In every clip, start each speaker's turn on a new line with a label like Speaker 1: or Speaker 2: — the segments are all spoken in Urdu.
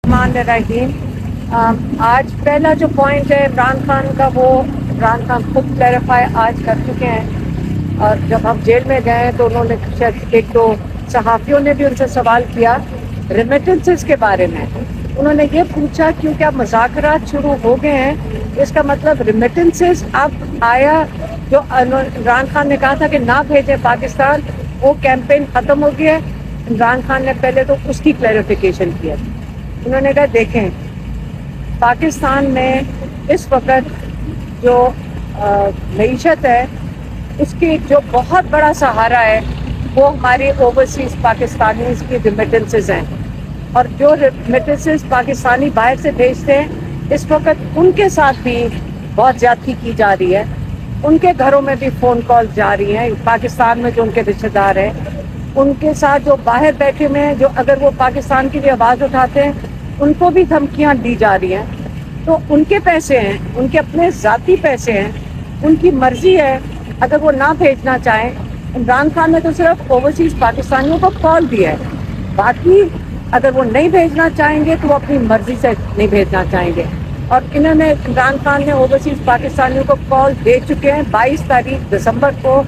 Speaker 1: الرحمن الرحیم۔ آج پہلا جو پوائنٹ ہے عمران خان کا، وہ عمران خان خود کلیریفائی آج کر چکے ہیں، اور جب ہم جیل میں گئے تو انہوں نے شاید ایک دو صحافیوں نے بھی ان سے سوال کیا ریمیٹنسز کے بارے میں۔ انہوں نے یہ پوچھا کیونکہ اب مذاکرات شروع ہو گئے ہیں، اس کا مطلب ریمیٹنسز اب آیا جو عمران خان نے کہا تھا کہ نہ بھیجیں پاکستان، وہ کیمپین ختم ہو گیا ہے۔ عمران خان نے پہلے تو اس کی کلیریفیکیشن کیا۔ انہوں نے کہا دیکھیں پاکستان میں اس وقت جو معیشت ہے اس کی جو بہت بڑا سہارا ہے وہ ہماری اوورسیز پاکستانیز کی ریمیٹنسز ہیں، اور جو ریمیٹنسز پاکستانی باہر سے بھیجتے ہیں اس وقت ان کے ساتھ بھی بہت زیادتی کی جا رہی ہے۔ ان کے گھروں میں بھی فون کال جا رہی ہیں، پاکستان میں جو ان کے رشتہ دار ہیں ان کے ساتھ جو باہر بیٹھے ہوئے ہیں، جو اگر وہ پاکستان کے لیے آواز اٹھاتے ہیں ان کو بھی دھمکیاں دی جا رہی ہیں۔ تو ان کے پیسے ہیں، ان کے اپنے ذاتی پیسے ہیں، ان کی مرضی ہے اگر وہ نہ بھیجنا چاہیں۔ عمران خان نے تو صرف اوورسیز پاکستانیوں کو کال دیا ہے، باقی اگر وہ نہیں بھیجنا چاہیں گے تو وہ اپنی مرضی سے نہیں بھیجنا چاہیں گے۔ اور انہوں نے عمران خان نے اوورسیز پاکستانیوں کو کال دے چکے ہیں۔ 22 تاریخ دسمبر کو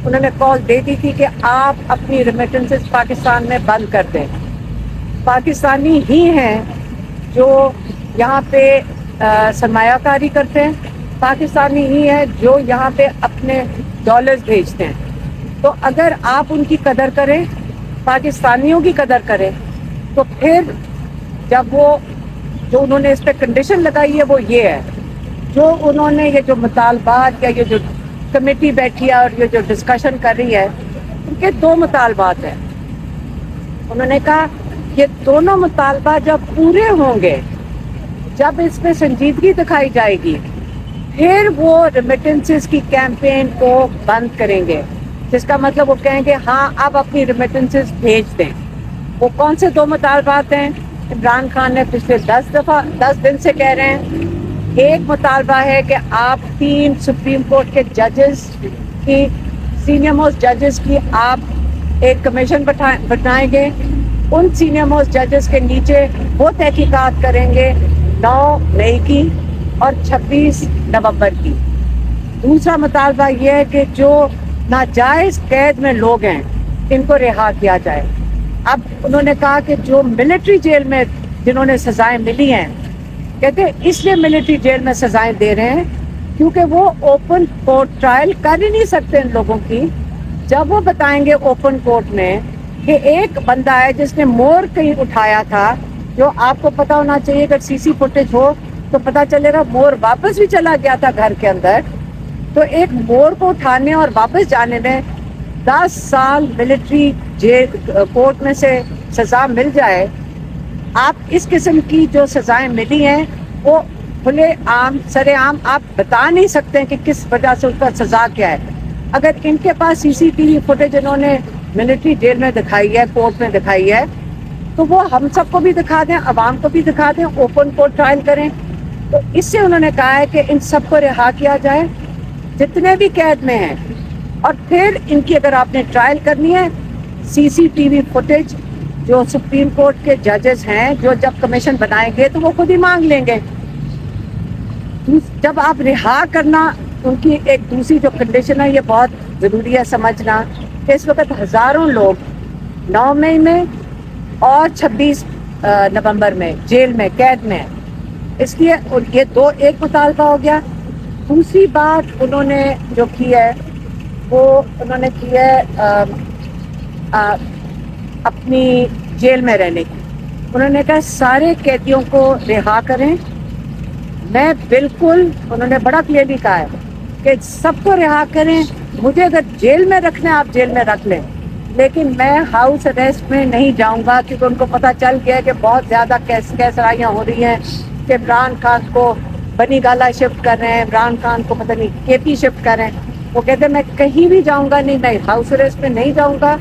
Speaker 1: انہوں نے کال دے دی تھی کہ آپ اپنی ریمیٹنسز پاکستان میں بند کر دیں۔ پاکستانی ہی ہیں جو یہاں پہ سرمایہ کاری کرتے ہیں، پاکستانی ہی ہیں جو یہاں پہ اپنے ڈالرز بھیجتے ہیں۔ تو اگر آپ ان کی قدر کریں، پاکستانیوں کی قدر کریں، تو پھر جب وہ جو انہوں نے اس پہ کنڈیشن لگائی ہے وہ یہ ہے، جو انہوں نے یہ جو مطالبات یا یہ جو کمیٹی بیٹھی ہے اور یہ جو ڈسکشن کر رہی ہے ان کے دو مطالبات ہیں۔ انہوں نے کہا یہ دونوں مطالبات جب پورے ہوں گے، جب اس میں سنجیدگی دکھائی جائے گی، پھر وہ ریمیٹنسز کی کیمپین کو بند کریں گے، جس کا مطلب وہ کہیں گے ہاں اب اپنی ریمیٹنسز بھیج دیں۔ وہ کون سے دو مطالبات ہیں؟ عمران خان نے پچھلے 10 دن سے کہہ رہے ہیں۔ ایک مطالبہ ہے کہ آپ 3 سپریم کورٹ کے ججز کی، سینئر موسٹ ججز کی آپ ایک کمیشن بنائیں گے، ان سینئر موسٹ ججز کے نیچے وہ تحقیقات کریں گے 9 مئی کی اور 26 نومبر کی۔ دوسرا مطالبہ یہ ہے کہ جو ناجائز قید میں لوگ ہیں ان کو رہا کیا جائے۔ اب انہوں نے کہا کہ جو ملٹری جیل میں جنہوں نے سزائیں ملی ہیں، کہتے ہیں اس لیے ملٹری جیل میں سزائیں دے رہے ہیں کیونکہ وہ اوپن کورٹ ٹرائل کر ہی نہیں سکتے ان لوگوں کی۔ جب وہ بتائیں گے اوپن کورٹ میں کہ ایک بندہ ہے جس نے مور کہیں اٹھایا تھا، جو آپ کو پتا ہونا چاہیے اگر سی سی فوٹیج ہو تو پتا چلے گا مور واپس بھی چلا گیا تھا گھر کے اندر۔ تو ایک مور کو اٹھانے اور واپس جانے میں 10 سال ملٹری جیل کورٹ میں سے سزا مل جائے۔ آپ اس قسم کی جو سزائیں ملی ہیں وہ کھلے عام سر عام آپ بتا نہیں سکتے کہ کس وجہ سے اس کا سزا کیا ہے۔ اگر ان کے پاس سی سی ٹی وی فوٹیج انہوں نے ملٹری جیل میں دکھائی ہے، کورٹ میں دکھائی ہے، تو وہ ہم سب کو بھی دکھا دیں، عوام کو بھی دکھا دیں، اوپن کورٹ ٹرائل کریں۔ تو اس سے انہوں نے کہا ہے کہ ان سب کو رہا کیا جائے جتنے بھی قید میں ہیں، اور پھر ان کی اگر آپ نے ٹرائل کرنی ہے سی سی ٹی وی فوٹیج جو سپریم کورٹ کے ججز ہیں جو جب کمیشن بنائیں گے تو وہ خود ہی مانگ لیں گے۔ جب آپ رہا کرنا، ان کی ایک دوسری جو کنڈیشن ہے، یہ بہت ضروری ہے سمجھنا کہ اس وقت ہزاروں لوگ 9 مئی میں اور 26 نومبر میں جیل میں قید میں ہیں۔ اس لیے یہ ایک مطالبہ ہو گیا۔ دوسری بات انہوں نے جو کی ہے وہ انہوں نے کی ہے اپنی جیل میں رہنے کی۔ انہوں نے کہا سارے قیدیوں کو رہا کریں۔ میں بالکل، انہوں نے بڑا کلیئرلی کہا ہے کہ سب کو رہا کریں، مجھے اگر جیل میں رکھنا ہے آپ جیل میں رکھ لیں، لیکن میں ہاؤس اریسٹ میں نہیں جاؤں گا، کیونکہ ان کو پتہ چل گیا ہے کہ بہت زیادہ کیسرائیاں ہو رہی ہیں کہ عمران خان کو بنی گالا شفٹ کر رہے ہیں، عمران خان کو پتہ نہیں کے پی شفٹ کر رہے ہیں۔ وہ کہتے ہیں میں کہیں بھی جاؤں گا نہیں، میں ہاؤس اریسٹ میں نہیں جاؤں گا،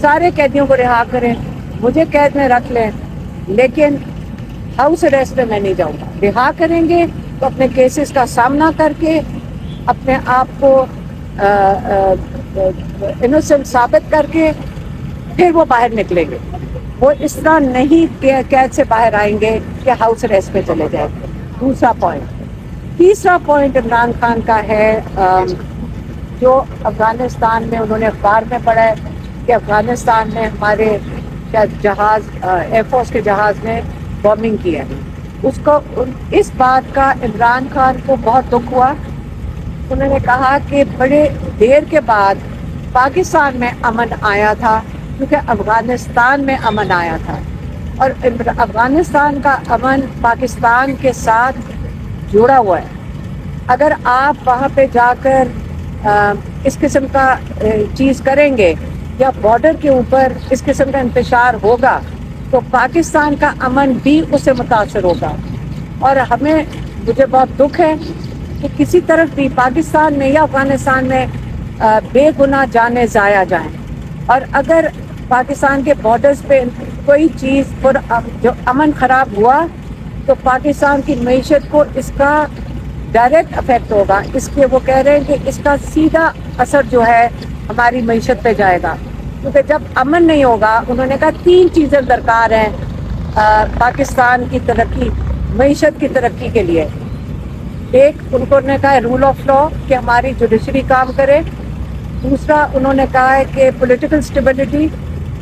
Speaker 1: سارے قیدیوں کو رہا کریں، مجھے قید میں رکھ لیں لیکن ہاؤس اریسٹ میں میں نہیں جاؤں گا۔ رہا کریں گے تو اپنے کیسز کا سامنا کر کے اپنے آپ کو انوسنٹ ثابت کر کے پھر وہ باہر نکلیں گے۔ وہ اس طرح نہیں قید سے باہر آئیں گے کہ ہاؤس اریسٹ پہ چلے جائیں گے. دوسرا پوائنٹ. تیسرا پوائنٹ عمران خان کا ہے جو افغانستان میں انہوں نے اخبار میں پڑھا ہے کہ افغانستان میں ہمارے جہاز ایئر فورس کے جہاز نے بومبنگ کی ہے. اس بات کا عمران خان کو بہت دکھ ہوا. انہوں نے کہا کہ بڑے دیر کے بعد پاکستان میں امن آیا تھا کیونکہ افغانستان میں امن آیا تھا اور افغانستان کا امن پاکستان کے ساتھ جڑا ہوا ہے. اگر آپ وہاں پہ جا کر اس قسم کا چیز کریں گے یا بارڈر کے اوپر اس قسم کا انتشار ہوگا تو پاکستان کا امن بھی اس سے متاثر ہوگا. اور مجھے بہت دکھ ہے کہ کسی طرف بھی پاکستان میں یا افغانستان میں بے گناہ جانیں ضائع جائیں. اور اگر پاکستان کے بارڈرز پہ کوئی چیز جو امن خراب ہوا تو پاکستان کی معیشت کو اس کا ڈائریکٹ افیکٹ ہوگا. اس کے وہ کہہ رہے ہیں کہ اس کا سیدھا اثر جو ہے ہماری معیشت پہ جائے گا کیونکہ جب امن نہیں ہوگا. انہوں نے کہا 3 چیزیں درکار ہیں پاکستان کی ترقی معیشت کی ترقی کے لیے. ایک انہوں نے کہا ہے رول آف لا کہ ہماری جوڈیشری کام کرے. دوسرا انہوں نے کہا ہے کہ پولیٹیکل سٹیبلٹی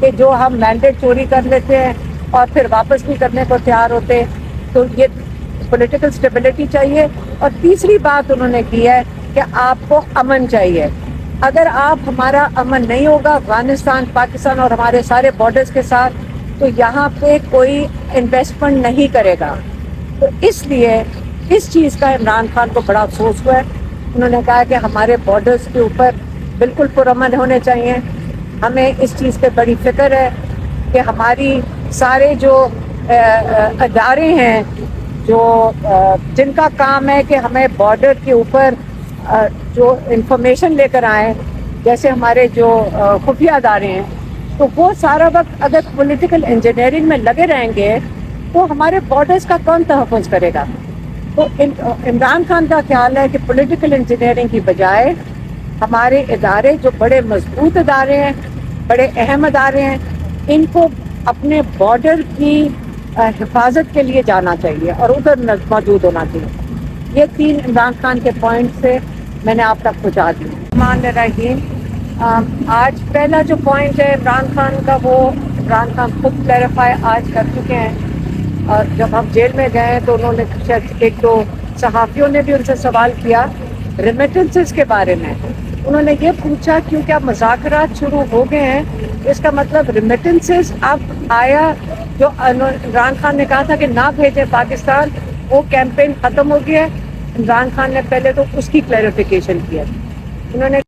Speaker 1: کہ جو ہم مینڈیٹ چوری کر لیتے ہیں اور پھر واپس بھی کرنے کو تیار ہوتے تو یہ پولیٹیکل سٹیبلٹی چاہیے. اور تیسری بات انہوں نے کی ہے کہ آپ کو امن چاہیے. اگر ہمارا امن نہیں ہوگا افغانستان پاکستان اور ہمارے سارے بارڈرز کے ساتھ تو یہاں پہ کوئی انویسٹمنٹ نہیں کرے گا. تو اس لیے اس چیز کا عمران خان کو بڑا افسوس ہوا ہے. انہوں نے کہا کہ ہمارے بارڈرز کے اوپر بالکل پرامن ہونے چاہیے. ہمیں اس چیز پہ بڑی فکر ہے کہ ہماری سارے جو ادارے ہیں جو جن کا کام ہے کہ ہمیں بارڈر کے اوپر جو انفارمیشن لے کر آئیں جیسے ہمارے جو خفیہ ادارے ہیں تو وہ سارا وقت اگر پولیٹیکل انجینئرنگ میں لگے رہیں گے تو ہمارے بارڈرز کا کون تحفظ کرے گا. تو عمران خان کا خیال ہے کہ پولیٹیکل انجینئرنگ کی بجائے ہمارے ادارے جو بڑے مضبوط ادارے ہیں بڑے اہم ادارے ہیں ان کو اپنے بارڈر کی حفاظت کے لیے جانا چاہیے اور ادھر موجود ہونا چاہیے. یہ 3 عمران خان کے پوائنٹ سے میں نے آپ تک پہنچا دی. الرحمن الرحیم. آج پہلا جو پوائنٹ ہے عمران خان کا وہ عمران خان خود کلیریفائی آج کر چکے ہیں. اور جب ہم جیل میں گئے تو انہوں نے شاید 1-2 صحافیوں نے بھی ان سے سوال کیا ریمیٹنسز کے بارے میں. انہوں نے یہ پوچھا کیونکہ اب مذاکرات شروع ہو گئے ہیں اس کا مطلب ریمیٹنسز اب آیا جو عمران خان نے کہا تھا کہ نہ بھیجیں پاکستان وہ کیمپین ختم ہو گیا ہے. عمران خان نے پہلے تو اس کی کلیریفیکیشن کیا. انہوں نے